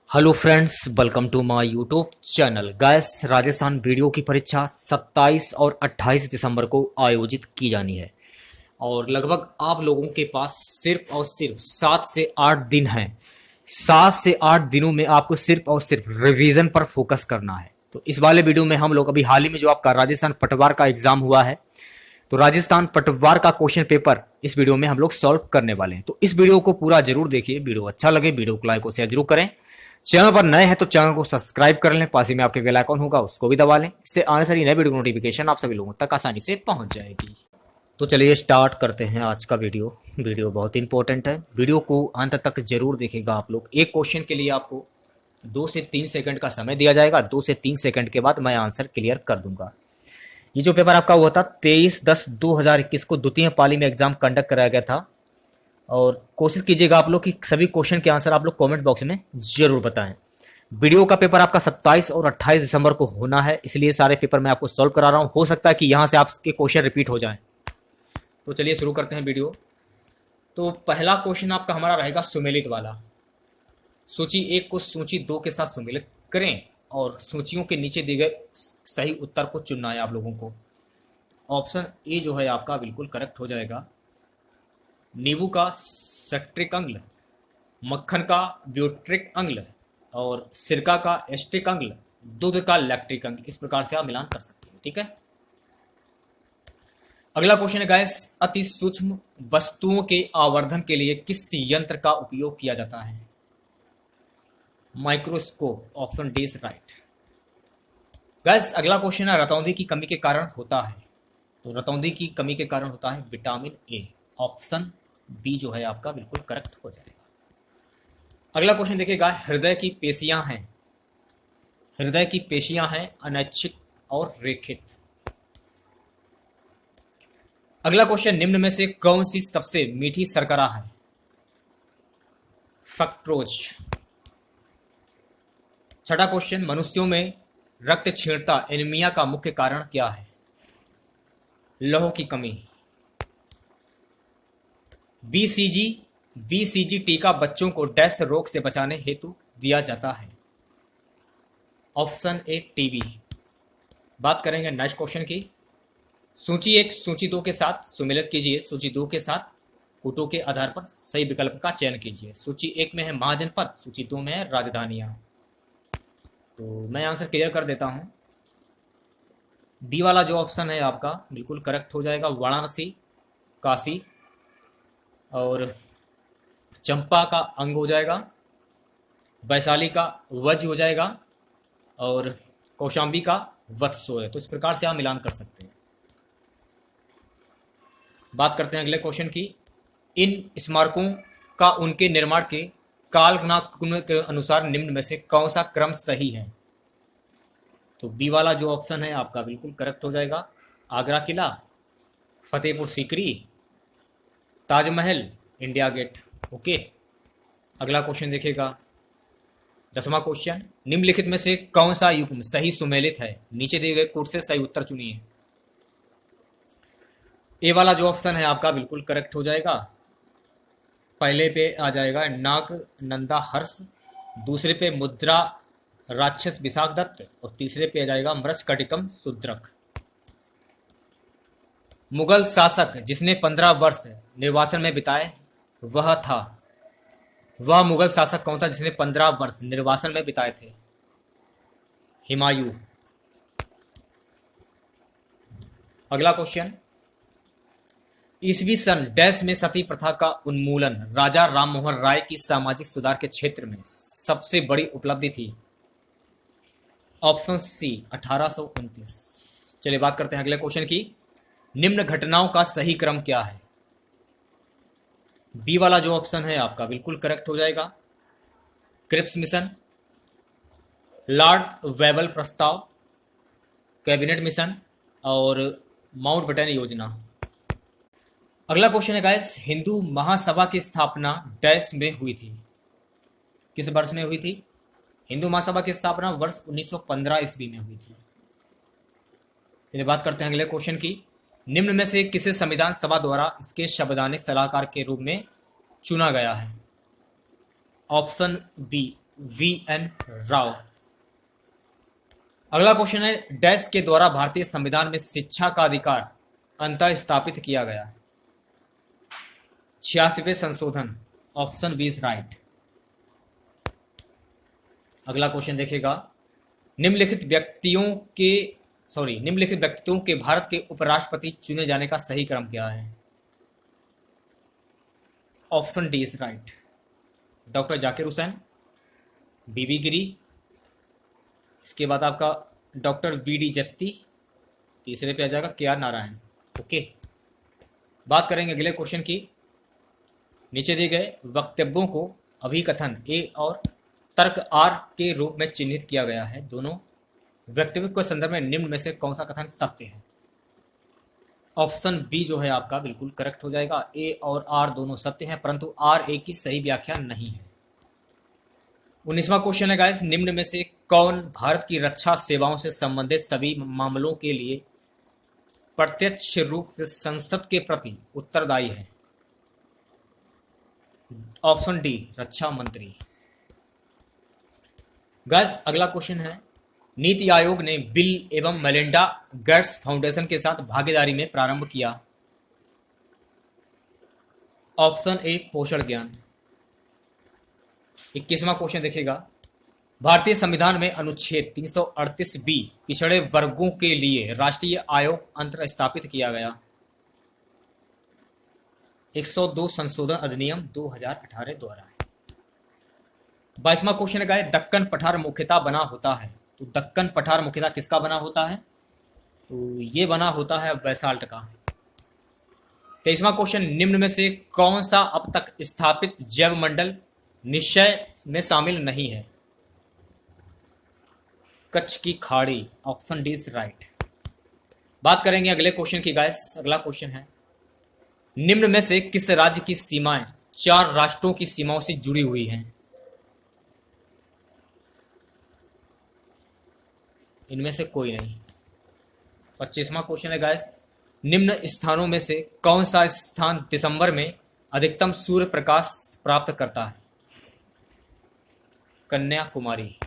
Hello friends, welcome to my YouTube channel. Guys Rajasthan video की परीक्षा 27 और 28 दिसंबर को आयोजित की जानी है और लगभग आप लोगों के पास सिर्फ और सिर्फ 7 से 8 दिन हैं। 7 से 8 दिनों में आपको सिर्फ और सिर्फ रिवीजन पर फोकस करना है। तो इस वाले वीडियो में हम लोग अभी हाल ही में जो आपका राजस्थान पटवार का एग्जाम हुआ है, तो राजस्थान पटवार का क्वेश्चन पेपर इस वीडियो में हम लोग सॉल्व करने वाले हैं। तो इस वीडियो को पूरा जरूर देखिए। वीडियो अच्छा लगे वीडियो को लाइक और शेयर जरूर करें। चैनल पर नए हैं तो चैनल को सब्सक्राइब कर लें, पास ही में आपके बेल आइकन होगा उसको भी दबा लें। इससे आने सारी नए वीडियो की नोटिफिकेशन आप सभी लोगों तक आसानी से पहुंच जाएगी। तो चलिए स्टार्ट करते हैं आज का वीडियो बहुत इंपॉर्टेंट है। वीडियो को अंत तक जरूर देखिएगा आप लोग। एक क्वेश्चन के लिए आपको 2 से 3 सेकंड का समय दिया जाएगा। 2 से 3 सेकंड के बाद मैं आंसर क्लियर कर दूंगा। ये जो पेपर आपका हुआ था 23/10/2021 को द्वितीय पाली में एग्जाम कंडक्ट कराया गया था और कोशिश कीजिएगा आप लोग कि सभी क्वेश्चन के आंसर आप लोग कमेंट बॉक्स में जरूर बताएं। वीडियो का पेपर आपका 27 और 28 दिसंबर को होना है, इसलिए सारे पेपर मैं आपको सॉल्व करा रहा हूं। हो सकता है कि यहां से आपके क्वेश्चन रिपीट हो जाएं। तो चलिए शुरू करते हैं वीडियो। तो पहला क्वेश्चन आपका हमारा रहेगा सुमेलित वाला। सूची 1 को सूची 2 के साथ सुमेलित करें और सूचियों के नीचे दिए गए सही उत्तर को चुनना है आप लोगों को। ऑप्शन ए जो है आपका बिल्कुल करेक्ट हो जाएगा। नींबू का सेट्रिक अम्ल, मक्खन का ब्यूट्रिक अम्ल और सिरका का एस्टिक अम्ल, दूध का लैक्टिक अम्ल। इस प्रकार से आप मिलान कर सकते हैं। ठीक है। अगला क्वेश्चन है गैस, अति सूक्ष्म वस्तुओं के आवर्धन के लिए किस यंत्र का उपयोग किया जाता है? Microscope. Option D is right. Gas अगला क्वेश्चन है, रतौंधी की कमी के कारण होता है। तो रतौंधी की कमी के कारण होता है विटामिन ए। ऑप्शन बी जो है आपका बिल्कुल करेक्ट हो जाएगा। अगला क्वेश्चन देखिएगा, हृदय की पेशियां हैं। हृदय की पेशियां हैं अनैच्छिक और रेखित। अगला क्वेश्चन, निम्न में से कौन सी सबसे मीठी शर्करा है? फ्रक्टोज। छठा क्वेश्चन, मनुष्यों में रक्त क्षीणता एनीमिया का मुख्य कारण क्या है? लौह की कमी। बीसीजी टीका बच्चों को डैश रोग से बचाने हेतु दिया जाता है। ऑप्शन ए टीबी। बात करेंगे नेक्स्ट क्वेश्चन की। सूची 1 सूची 2 के साथ सुमेलित कीजिए। सूची 2 के साथ कूटों के आधार पर सही विकल्प का चयन कीजिए। सूची 1 में है महाजनपद, सूची 2 में है राजधानियां। तो मैं आंसर क्लियर कर देता हूं। बी वाला जो ऑप्शन है आपका बिल्कुल करेक्ट हो जाएगा। वाराणसी, काशी और चंपा का अंग हो जाएगा। वैशाली का वज हो जाएगा और कौशाम्बी का वत्सो है। तो इस प्रकार से आप मिलान कर सकते हैं। बात करते हैं अगले क्वेश्चन की। इन स्मारकों का उनके निर्माण के कालगुण के अनुसार निम्न में से कौन सा क्रम सही है? तो बी वाला जो ऑप्शन है आपका बिल्कुल करेक्ट हो जाएगा। आगरा किला, Fatehpur Sikri, Taj Mahal, India Gate. Okay. अगला क्वेश्चन देखिएगा, 10वां क्वेश्चन, निम्नलिखित में से कौन सा युग्म सही सुमेलित है? नीचे दिए गए कोट से सही उत्तर चुनिए। ए वाला जो ऑप्शन है आपका बिल्कुल करेक्ट हो जाएगा। पहले पे आ जाएगा नाग नंदा हर्ष, दूसरे पे मुद्रा राक्षस विशाखदत्त और तीसरे पे आ जाएगा मृच्छकटिकम शूद्रक। मुगल शासक जिसने 15 वर्ष निर्वासन में बिताए वह मुगल शासक कौन था जिसने 15 वर्ष निर्वासन में बिताए थे? हुमायूं। अगला क्वेश्चन, ईसवी सन डैश में सती प्रथा का उन्मूलन राजा राममोहन राय की सामाजिक सुधार के क्षेत्र में सबसे बड़ी उपलब्धि थी। Option C 1829। चलिए बात करते हैं अगले क्वेश्चन की। निम्न घटनाओं का सही क्रम क्या है? बी वाला जो ऑप्शन है आपका बिल्कुल करेक्ट हो जाएगा। क्रिप्स मिशन, लॉर्ड वेबल प्रस्ताव, कैबिनेट मिशन और माउंटबेटन योजना। अगला क्वेश्चन है गाइस, हिंदू महासभा की स्थापना डैश में हुई थी। किस वर्ष में हुई थी? हिंदू महासभा की स्थापना वर्ष 1915 ईस्वी में हुई थी। चलिए बात करते हैं अगले क्वेश्चन की। निम्न में से किसे संविधान सभा द्वारा इसके संवैधानिक सलाहकार के रूप में चुना गया है? Option B VN Rao. अगला क्वेश्चन है, डैश के द्वारा भारतीय संविधान में शिक्षा का अधिकार अंतः स्थापित किया गया। 86वें संशोधन, ऑप्शन बी इज राइट। अगला क्वेश्चन देखिएगा, निम्नलिखित व्यक्तित्वों के भारत के उपराष्ट्रपति चुने जाने का सही क्रम क्या है। Option D is right. Doctor Zakir Hussain, V V Giri, इसके बाद आपका डॉक्टर BD जत्ती, तीसरे पे आ जाएगा KR नारायण। ओके, बात करेंगे अगले क्वेश्चन की। नीचे दिए गए वक्तव्यों को अभिकथन A और तर्क R के रूप में चिन्हित किया गया है। दोनों वक्तव्य के संदर्भ में निम्न में से कौन सा कथन सत्य है। ऑप्शन बी जो है आपका बिल्कुल करेक्ट हो जाएगा। A और R दोनों सत्य हैं, परंतु R A की सही व्याख्या नहीं है। 19वां क्वेश्चन है गाइस, निम्न में से कौन भारत की रक्षा सेवाओं से संबंधित सभी मामलों के लिए प्रत्यक्ष रूप से संसद के प्रति उत्तरदायी है। ऑप्शन डी, रक्षा मंत्री। गाइस अगला क्वेश्चन है, नीति आयोग ने बिल एवं मेलिंडा गेट्स फाउंडेशन के साथ भागीदारी में प्रारंभ किया। ऑप्शन ए, पोषण ज्ञान। 21वां क्वेश्चन देखिएगा, भारतीय संविधान में अनुच्छेद 338B पिछड़े वर्गों के लिए राष्ट्रीय आयोग अंतर स्थापित किया गया। 102 संशोधन अधिनियम 2018 द्वारा। 22वां क्वेश्चन है, दक्कन पठार मुख्यतः बना होता है। तो दक्कन पठार मुख्यतः किसका बना होता है। तो ये बना होता है बैसाल्ट का। 23वां क्वेश्चन, निम्न में से कौन सा अब तक स्थापित जैव मंडल निश्चय में शामिल नहीं है। कच्छ की खाड़ी। Option D is right. बात करेंगे अगले क्वेश्चन की गाइस। अगला क्वेश्चन है, निम्न में से किस राज्य की सीमाएं 4 राष्ट्रों की सीमाओं से जुड़ी हुई हैं। इनमें से कोई नहीं। 25वां क्वेश्चन है गाइस, निम्न स्थानों में से कौन सा स्थान दिसंबर में अधिकतम सूर्य प्रकाश प्राप्त करता है। कन्याकुमारी।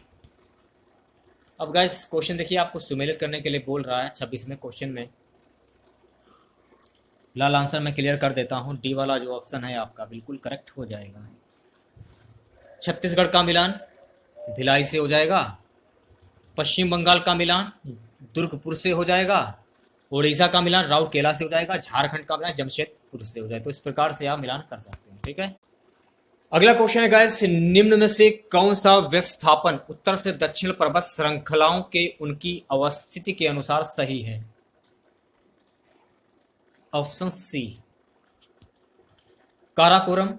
अब गाइस क्वेश्चन देखिए, आपको सुमेलित करने के लिए बोल रहा है। 26वें क्वेश्चन में लाल आंसर मैं क्लियर कर देता हूं। डी वाला जो ऑप्शन है आपका बिल्कुल करेक्ट हो जाएगा। छत्तीसगढ़ का मिलान भिलाई से हो जाएगा। पश्चिम बंगाल का मिलान दुर्गपुर से हो जाएगा। उड़ीसा का मिलान राउरकेला से हो जाएगा। झारखंड का मिलान जमशेदपुर से हो जाएगा। तो इस प्रकार से आप मिलान कर सकते हैं। ठीक है, अगला क्वेश्चन है गाइस, निम्न में से कौन सा विस्थापन उत्तर से दक्षिण पर्वत श्रृंखलाओं के उनकी अवस्थिति के अनुसार सही है। ऑप्शन सी, काराकोरम,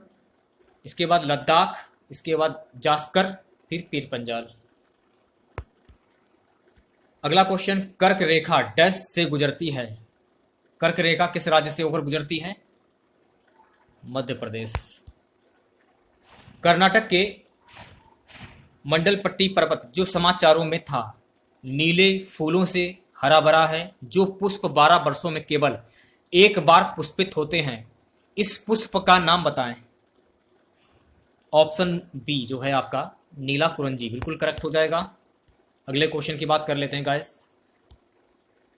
इसके बाद लद्दाख, इसके बाद जास्कर, फिर पीर पंजाल। अगला क्वेश्चन, कर्क रेखा डैश से गुजरती है। कर्क रेखा किस राज्य से होकर गुजरती है। मध्य प्रदेश। कर्नाटक के मंडलपट्टी पर्वत जो समाचारों में था, नीले फूलों से हरा भरा है, जो पुष्प 12 वर्षों में केवल एक बार पुष्पित होते हैं। इस पुष्प का नाम बताएं। ऑप्शन बी जो है आपका नीला कुरंजी बिल्कुल करेक्ट हो जाएगा। अगले क्वेश्चन की बात कर लेते हैं गाइस।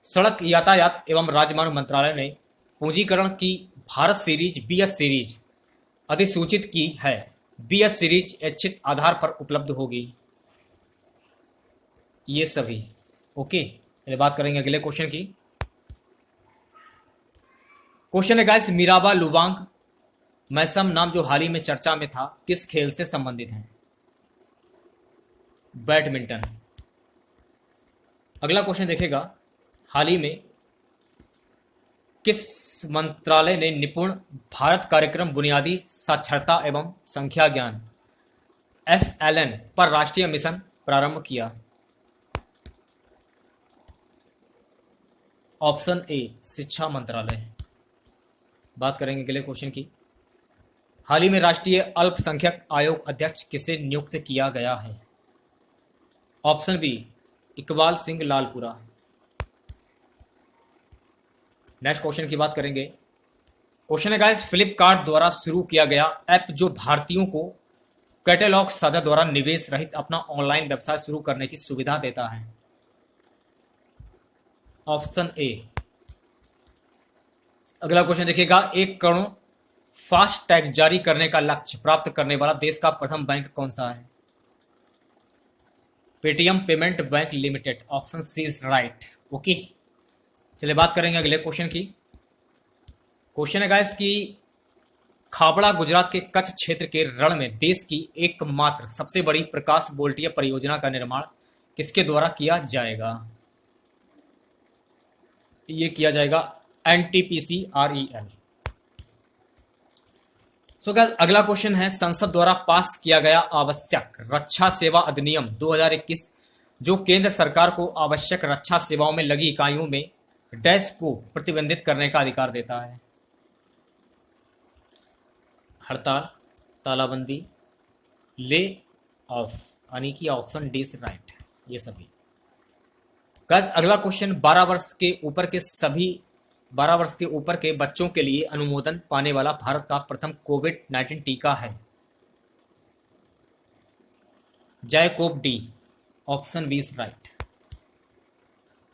सड़क यातायात एवं राजमार्ग मंत्रालय ने पूंजीकरण की भारत सीरीज BS सीरीज अधिसूचित की है। BS सीरीज ऐच्छिक आधार पर उपलब्ध होगी। ये सभी ओके। चलिए बात करेंगे अगले क्वेश्चन की। क्वेश्चन है गाइस, मीराबा लुवांग मैसम नाम जो हाल ही में चर्चा में था, किस खेल से संबंधित है। बैडमिंटन। अगला क्वेश्चन देखेगा, हाल ही में किस मंत्रालय ने निपुण भारत कार्यक्रम बुनियादी साक्षरता एवं संख्या ज्ञान FLN पर राष्ट्रीय मिशन प्रारंभ किया। ऑप्शन ए, शिक्षा मंत्रालय। बात करेंगे अगले क्वेश्चन की। हाल ही में राष्ट्रीय अल्पसंख्यक आयोग अध्यक्ष किसे नियुक्त किया गया है। Option B, Iqbal Singh Lalpura. Next question की बात करेंगे। क्वेश्चन है गाइस, फ्लिपकार्ट द्वारा शुरू किया गया ऐप जो भारतीयों को कैटेलॉग साझा द्वारा निवेश रहित अपना ऑनलाइन व्यवसाय शुरू करने की सुविधा देता है? ऑप्शन ए। अगला क्वेश्चन देखिएगा, 1 करोड़ फास्ट टैग जारी करने का लक्ष्य प्राप्त करने वाला देश का प्रथम बैंक कौन सा है? Paytm payment bank limited. Option C is right. Okay, चलिए बात करेंगे अगले क्वेश्चन की। क्वेश्चन है गाइस कि खाबड़ा गुजरात के कच्छ क्षेत्र के रण में देश की एकमात्र सबसे बड़ी प्रकाश वोल्टीय परियोजना का निर्माण किसके द्वारा किया जाएगा? ये किया जाएगा NTPC-REL। सो गाइस अगला क्वेश्चन है, संसद द्वारा पास किया गया आवश्यक रक्षा सेवा अधिनियम 2021 जो केंद्र सरकार को आवश्यक रक्षा सेवाओं में लगी इकाइयों में डैश को प्रतिबंधित करने का अधिकार देता है? हड़ताल, तालाबंदी, ले ऑफ, यानी कि ऑप्शन डी इज राइट ये सभी। गाइस अगला क्वेश्चन, 12 वर्ष के ऊपर के बच्चों के लिए अनुमोदन पाने वाला भारत का प्रथम कोविड-19 टीका है? ZyCoV D. Option B is right.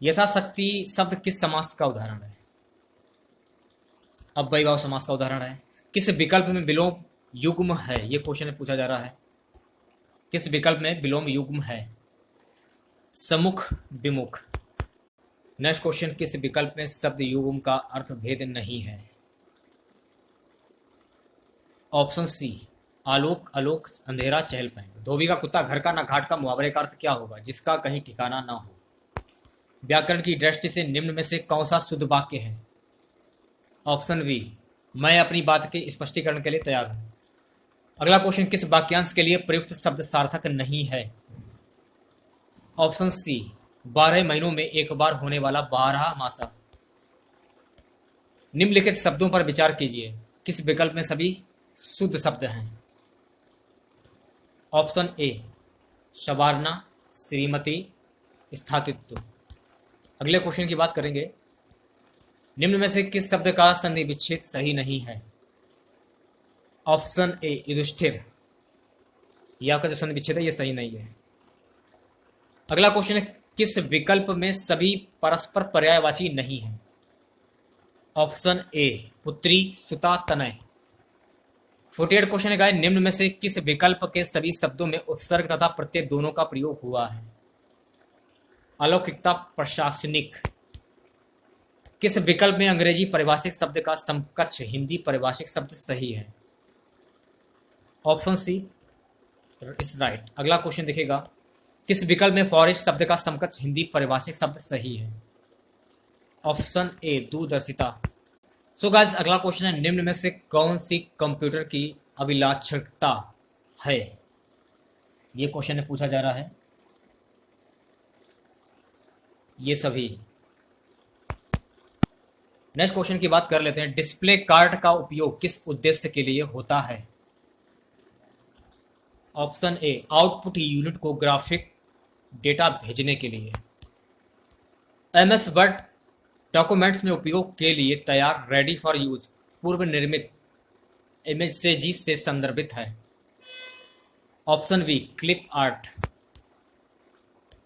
यथाशक्ति शब्द किस समास का उदाहरण है? अव्ययभाव समास का उदाहरण है। किस विकल्प में विलोम युग्म है? यह क्वेश्चन पूछा जा रहा है। किस विकल्प में विलोम युग्म है? सम्मुख, विमुख। नेक्स्ट क्वेश्चन, किस विकल्प में शब्द युग्म का अर्थ भेद नहीं है? ऑप्शन सी, आलोक, आलोक, अंधेरा, चहल पहल। धोबी का कुत्ता घर का ना घाट का मुहावरे का अर्थ क्या होगा? जिसका कहीं ठिकाना ना हो। व्याकरण की दृष्टि से निम्न में से कौन सा शुद्ध वाक्य है? ऑप्शन बी, मैं अपनी बात के स्पष्टीकरण के लिए तैयार हूं। अगला क्वेश्चन, किस वाक्यांश के लिए प्रयुक्त शब्द सार्थक नहीं है? ऑप्शन सी, 12 महीनों में एक बार होने वाला 12 मासा। निम्नलिखित शब्दों पर विचार कीजिए, किस विकल्प में सभी शुद्ध शब्द हैं? ऑप्शन ए, शबारना, श्रीमती, स्थातित्व। अगले क्वेश्चन की बात करेंगे, निम्न में से किस शब्द का संधि विच्छेद सही नहीं है? Option A, Yudhishthira. यह आपका जो संधि विच्छेद है ये सही नहीं है। अगला क्वेश्चन है, किस विकल्प में सभी परस्पर पर्यायवाची नहीं है? ऑप्शन ए, पुत्री, सुता, तनय। 48 क्वेश्चन है, निम्न में से किस विकल्प के सभी शब्दों में उपसर्ग तथा प्रत्यय दोनों का प्रयोग हुआ है? अलौकिकता, प्रशासनिक। किस विकल्प में अंग्रेजी परिभाषिक शब्द का समकक्ष हिंदी परिभाषिक शब्द सही है? Option C is right. अगला क्वेश्चन देखिएगा, किस विकल्प में फॉरेस्ट शब्द का समकक्ष हिंदी परिभाषिक शब्द सही है? ऑप्शन ए, दूरदर्शिता। सो गाइस अगला क्वेश्चन है, निम्न में से कौन सी कंप्यूटर की अभिलाक्षणिकता है? ये क्वेश्चन पूछा जा रहा है। ये सभी। नेक्स्ट क्वेश्चन की बात कर लेते हैं, डिस्प्ले कार्ड का उपयोग किस उद्देश्य के लिए होता है? ऑप्शन ए, आउटपुट यूनिट को ग्राफिक डेटा भेजने के लिए। MS वर्ड डॉक्यूमेंट्स में उपयोग के लिए तैयार, रेडी फॉर यूज, पूर्व निर्मित, इमेजेजी से संदर्भित है। Option B, clip art.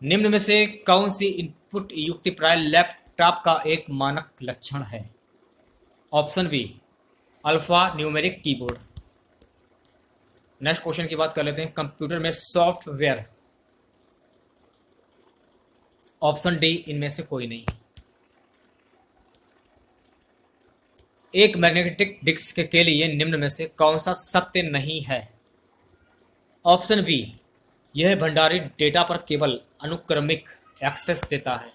निम्न में से कौन सी इनपुट युक्तिप्राय लैपटॉप का एक मानक लक्षण है? Option B, alpha numeric keyboard. Next question की बात कर लेते हैं, कंप्यूटर में सॉफ्टवेयर। ऑप्शन डी, इनमें से कोई नहीं। एक मैग्नेटिक डिस्क के लिए निम्न में से कौन सा सत्य नहीं है? ऑप्शन बी, यह भंडारित डेटा पर केवल अनुक्रमिक एक्सेस देता है।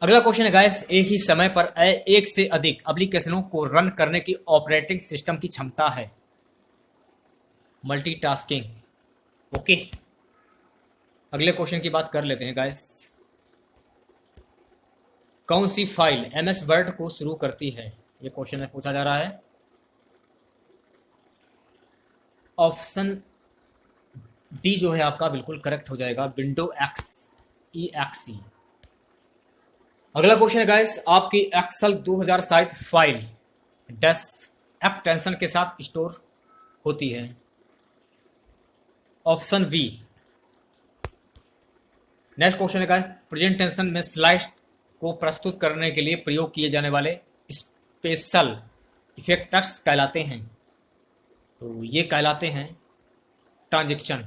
अगला क्वेश्चन है गाइस, एक ही समय पर एक से अधिक एप्लीकेशनों को रन करने की ऑपरेटिंग सिस्टम की क्षमता है? मल्टीटास्किंग। ओके, अगले क्वेश्चन की बात कर लेते हैं गाइस, कौन सी फाइल MS वर्ड को शुरू करती है? ये क्वेश्चन पूछा जा रहा है। ऑप्शन डी जो है आपका बिल्कुल करेक्ट हो जाएगा, विंडो EXE। अगला क्वेश्चन है गाइस, आपकी एक्सेल 2060 फाइल एक्सटेंशन के साथ स्टोर होती है। Option B. नेक्स्ट क्वेश्चन है प्रेजेंटेशन में स्लाइड्स को प्रस्तुत करने के लिए प्रयोग किए जाने वाले स्पेशल इफेक्ट्स कहलाते हैं, तो ये कहलाते हैं ट्रांजेक्शन।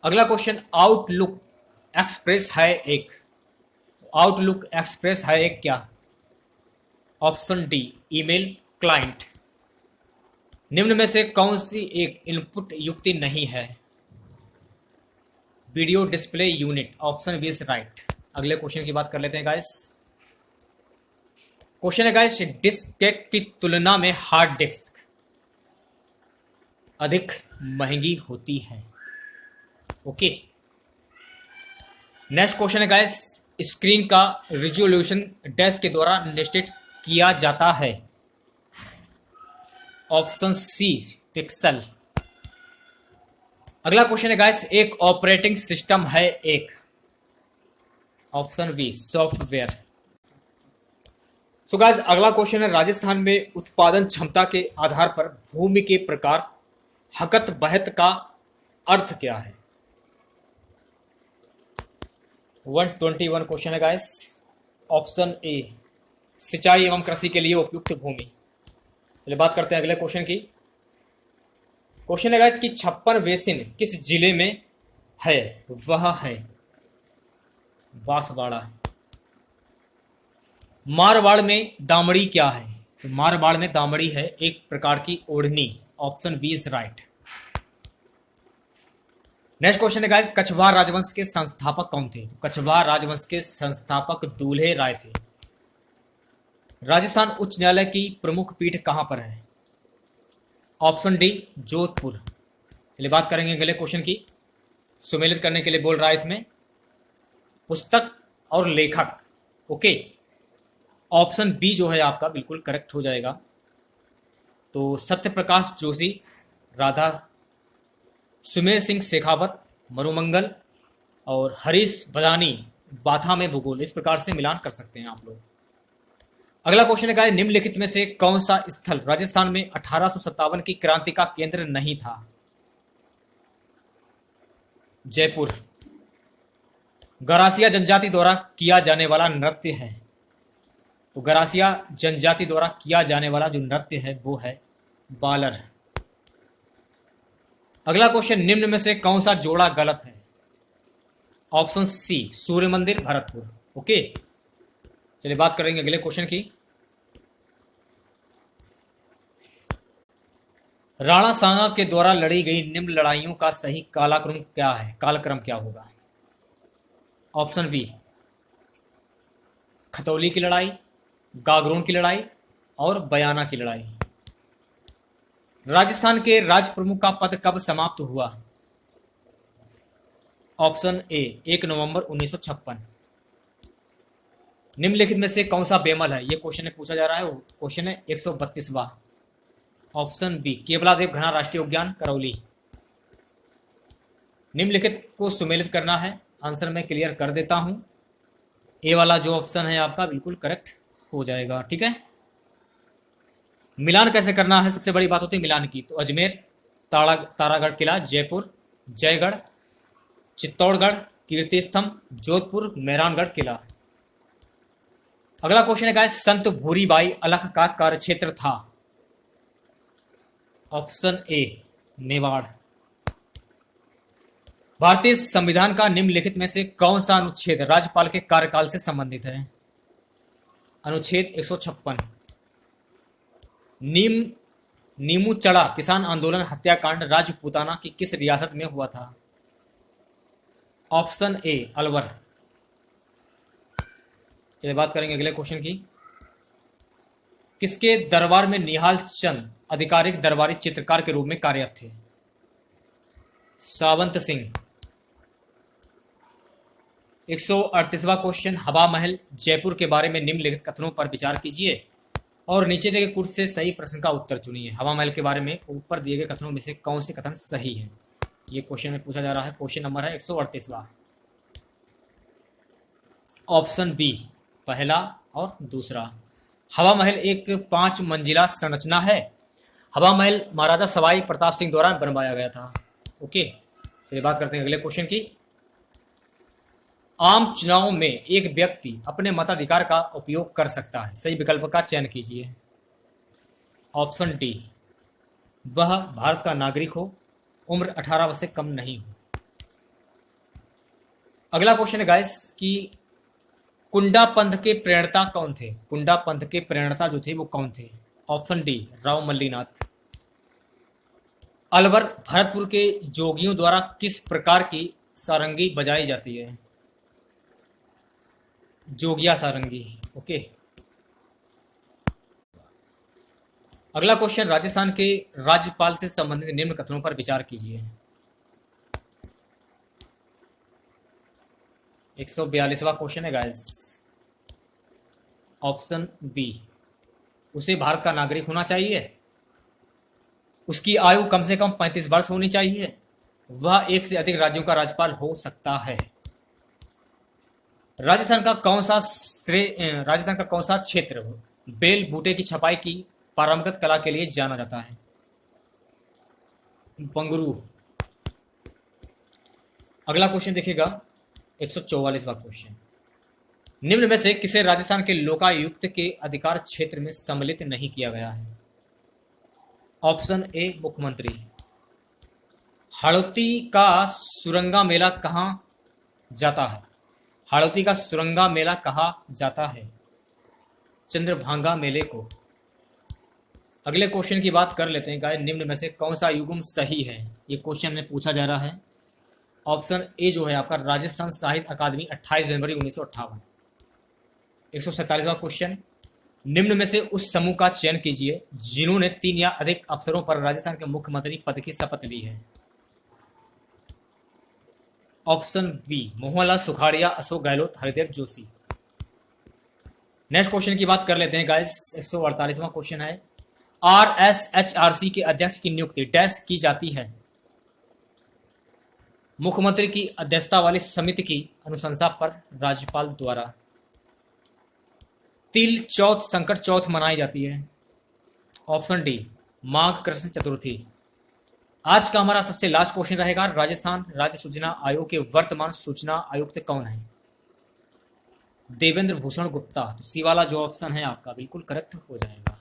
अगला क्वेश्चन आउटलुक एक्सप्रेस है एक, आउटलुक एक्सप्रेस है एक क्या? Option D email client. निम्न में से कौन सी एक इनपुट युक्ति नहीं है? Video display unit. Option B is right. अगले क्वेश्चन की बात कर लेते हैं गाइस। क्वेश्चन है गाइस डिस्केट की तुलना में हार्ड डिस्क अधिक महंगी होती है। ओके। नेक्स्ट क्वेश्चन है गाइस स्क्रीन का रिजोल्यूशन डैश के द्वारा निश्चित किया जाता है। Option C pixel. अगला क्वेश्चन है गाइस एक ऑपरेटिंग सिस्टम है एक। Option B software. So guys अगला क्वेश्चन है राजस्थान में उत्पादन क्षमता के आधार पर भूमि के प्रकार हकत बहत का अर्थ क्या है? 121 क्वेश्चन है गाइस। ऑप्शन ए सिंचाई एवं कृषि के लिए उपयुक्त भूमि। चलिए बात करते हैं अगले क्वेश्चन की। क्वेश्चन है गाइस कि 56 बेसिन किस जिले में है? वह है बांसवाड़ा। मारवाड़ में दामड़ी क्या है? तो मारवाड़ में दामड़ी है एक प्रकार की ओढ़नी। Option B is right. Next question है गाइस कछवार राजवंश के संस्थापक कौन थे? तो कछवार राजवंश के संस्थापक दूल्हे राय थे। राजस्थान उच्च न्यायालय की प्रमुख पीठ कहां पर है? Option D Jodhpur. चलिए बात करेंगे अगले क्वेश्चन की। सुमेलित करने के लिए बोल रहा है इसमें पुस्तक और लेखक। ओके। ऑप्शन बी जो है आपका बिल्कुल करेक्ट हो जाएगा। तो सत्य प्रकाश जोशी, राधा सुमेर सिंह शेखावत, मरुमंगल और हरीश बदानी बाथा में भूगोल। इस प्रकार से मिलान कर सकते हैं आप लोग। अगला क्वेश्चन है निम्नलिखित में से कौन सा स्थल राजस्थान में 1857 की क्रांति का केंद्र नहीं था? जयपुर। गरासिया जनजाति द्वारा किया जाने वाला नृत्य है। तो गरासिया जनजाति द्वारा किया जाने वाला जो नृत्य है वो है बालर। अगला क्वेश्चन निम्न में से कौन सा जोड़ा गलत है? ऑप्शन सी सूर्य मंदिर भरतपुर। ओके। चलिए बात करेंगे अगले क्वेश्चन की। राणा सांगा के द्वारा लड़ी गई निम्न लड़ाइयों का सही कालक्रम क्या है? कालक्रम क्या होगा? ऑप्शन बी खतौली की लड़ाई, गागरोन की लड़ाई और बयाना की लड़ाई। राजस्थान के राज प्रमुख का पद कब समाप्त हुआ? ऑप्शन ए 1 नवंबर 1956। निम्नलिखित में से कौन सा बेमल है? यह क्वेश्चन पूछा जा रहा है। क्वेश्चन है 132वां। ऑप्शन बी केवलादेव घना राष्ट्रीय उद्यान करौली। निम्नलिखित को सुमेलित करना है। आंसर मैं क्लियर कर देता हूं। ए वाला जो ऑप्शन है आपका बिल्कुल करेक्ट हो जाएगा। ठीक है। मिलान कैसे करना है? सबसे बड़ी बात होती है मिलान की। तो अजमेर, तारागढ़ किला, जयपुर, जयगढ़, चित्तौड़गढ़, कीर्ति स्तंभ, जोधपुर, मेहरानगढ़ किला। अगला क्वेश्चन है संत भूरीबाई अलख का कार्यक्षेत्र था। Option A Mewar. भारतीय संविधान का निम्नलिखित में से कौन सा अनुच्छेद राज्यपाल के कार्यकाल से संबंधित है? अनुच्छेद 156। नीमू चढ़ा किसान आंदोलन हत्याकांड राजपूताना की किस रियासत में हुआ था? Option A Alwar. चलिए बात करेंगे अगले क्वेश्चन की। किसके दरबार में निहाल चंद आधिकारिक दरबारी चित्रकार के रूप में कार्यरत थे? सावंत सिंह। 138वां क्वेश्चन हवा महल जयपुर के बारे में निम्नलिखित कथनों पर विचार कीजिए और नीचे दिए गए कुछ से सही प्रश्न का उत्तर चुनिए। हवा महल के बारे में ऊपर दिए गए कथनों में से कौन से कथन सही है? ये क्वेश्चन में पूछा जा रहा है। क्वेश्चन नंबर है 138वां। ऑप्शन बी पहला और दूसरा। हवा महल एक 5 मंजिला संरचना है। हवा महल महाराजा सवाई प्रताप सिंह द्वारा बनवाया गया था। ओके, चलिए बात करते हैं अगले क्वेश्चन की। आम चुनाव में एक व्यक्ति अपने मताधिकार का उपयोग कर सकता है, सही विकल्प का चयन कीजिए। ऑप्शन डी, वह भारत का नागरिक हो, उम्र 18 वर्ष से कम नहीं हो। अगला क्वेश्चन है गाइस कि कुंडा पंथ के प्रणेता कौन थे? कुंडा पंथ के प्रणेता जो थे वो कौन थे? Option D, Rao Mallinath. अलवर भरतपुर के जोगियों द्वारा किस प्रकार की सारंगी बजाई जाती है? जोगिया सारंगी। ओके, अगला क्वेश्चन, राजस्थान के राज्यपाल से संबंधित निम्न कथनों पर विचार कीजिए। 142वां क्वेश्चन है गाइस। ऑप्शन बी, उसे भारत का नागरिक होना चाहिए, उसकी आयु कम से कम 35 वर्ष होनी चाहिए, वह एक से अधिक राज्यों का राज्यपाल हो सकता है। राजस्थान का कौन सा क्षेत्र बेल बूटे की छपाई की पारंपरिक कला के लिए जाना जाता है? बंगरू। अगला क्वेश्चन देखिएगा, 144वां क्वेश्चन, निम्न में से किसे राजस्थान के लोकायुक्त के अधिकार क्षेत्र में सम्मिलित नहीं किया गया है? ऑप्शन ए, मुख्यमंत्री। हाड़ौती का सुरंगा मेला कहां जाता है? हाड़ौती का सुरंगा मेला कहा जाता है? चंद्रभागा मेले को। अगले क्वेश्चन की बात कर लेते हैं गाइस, निम्न में से कौन सा युग्म सही है? ये क्वेश्चन में पूछा जा रहा है। ऑप्शन ए जो है आपका, राजस्थान साहित्य अकादमी 28 जनवरी 1958। 147वां क्वेश्चन, निम्न में से उस समूह का चयन कीजिए जिन्होंने 3 या अधिक अवसरों पर राजस्थान के मुख्यमंत्री पद की शपथ ली है। Option B, Mohanlal Sukhadia, Ashok Gehlot, Haridev Joshi. Next question की बात कर लेते हैं गाइस, 148वां क्वेश्चन है, RSHRC के अध्यक्ष की नियुक्ति डैश की जाती है? मुख्यमंत्री की अध्यक्षता वाली समिति की अनुशंसा पर राज्यपाल द्वारा। तिल चौथ, संकट चौथ मनाई जाती है। ऑप्शन डी, माघ कृष्ण चतुर्थी। आज का हमारा सबसे लास्ट क्वेश्चन रहेगा, राजस्थान राज्य सूचना आयोग के वर्तमान सूचना आयुक्त कौन है? देवेंद्र भूषण गुप्ता। तो सी वाला जो ऑप्शन है आपका बिल्कुल करेक्ट हो जाएगा।